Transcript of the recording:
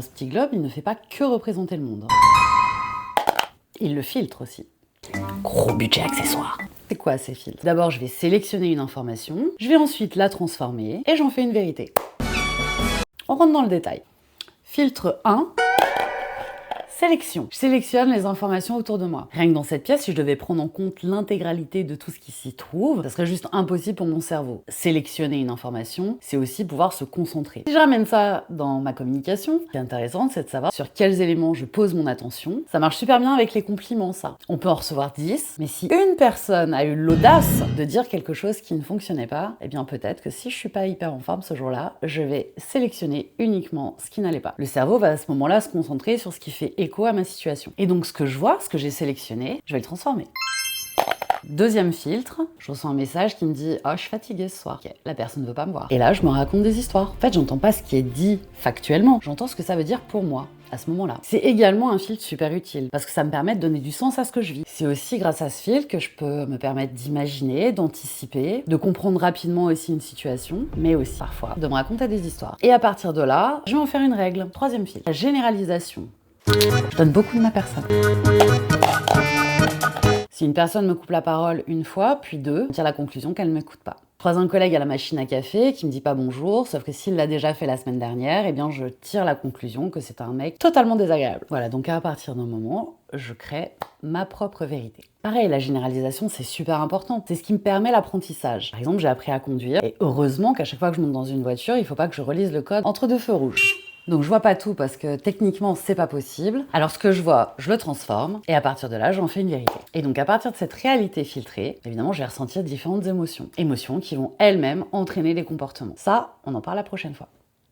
un petit globe, il ne fait pas que représenter le monde. Il le filtre aussi. Gros budget accessoire. C'est quoi ces filtres? D'abord, je vais sélectionner une information, je vais ensuite la transformer et j'en fais une vérité. On rentre dans le détail. Filtre 1. Sélection. Je sélectionne les informations autour de moi. Rien que dans cette pièce, si je devais prendre en compte l'intégralité de tout ce qui s'y trouve, ça serait juste impossible pour mon cerveau. Sélectionner une information, c'est aussi pouvoir se concentrer. Si je ramène ça dans ma communication, ce qui est intéressant, c'est de savoir sur quels éléments je pose mon attention. Ça marche super bien avec les compliments, ça. On peut en recevoir 10, mais si une personne a eu l'audace de dire quelque chose qui ne fonctionnait pas, eh bien peut-être que si je suis pas hyper en forme ce jour-là, je vais sélectionner uniquement ce qui n'allait pas. Le cerveau va à ce moment-là se concentrer sur ce qui fait écho à ma situation. Et donc ce que je vois, ce que j'ai sélectionné, je vais le transformer. Deuxième filtre, je reçois un message qui me dit « Oh, je suis fatiguée ce soir. Okay, la personne ne veut pas me voir. » Et là, je me raconte des histoires. En fait, j'entends pas ce qui est dit factuellement, j'entends ce que ça veut dire pour moi à ce moment-là. C'est également un filtre super utile parce que ça me permet de donner du sens à ce que je vis. C'est aussi grâce à ce filtre que je peux me permettre d'imaginer, d'anticiper, de comprendre rapidement aussi une situation, mais aussi parfois de me raconter des histoires. Et à partir de là, je vais en faire une règle. Troisième filtre, la généralisation. Je donne beaucoup de ma personne. Si une personne me coupe la parole une fois, puis deux, je tire la conclusion qu'elle ne m'écoute pas. Je croise un collègue à la machine à café qui me dit pas bonjour, sauf que s'il l'a déjà fait la semaine dernière, eh bien je tire la conclusion que c'est un mec totalement désagréable. Voilà, donc à partir d'un moment, je crée ma propre vérité. Pareil, la généralisation, c'est super important. C'est ce qui me permet l'apprentissage. Par exemple, j'ai appris à conduire, et heureusement qu'à chaque fois que je monte dans une voiture, il faut pas que je relise le code entre deux feux rouges. Donc je vois pas tout parce que techniquement c'est pas possible. Alors ce que je vois, je le transforme et à partir de là j'en fais une vérité. Et donc à partir de cette réalité filtrée, évidemment je vais ressentir différentes émotions. Émotions qui vont elles-mêmes entraîner des comportements. Ça, on en parle la prochaine fois.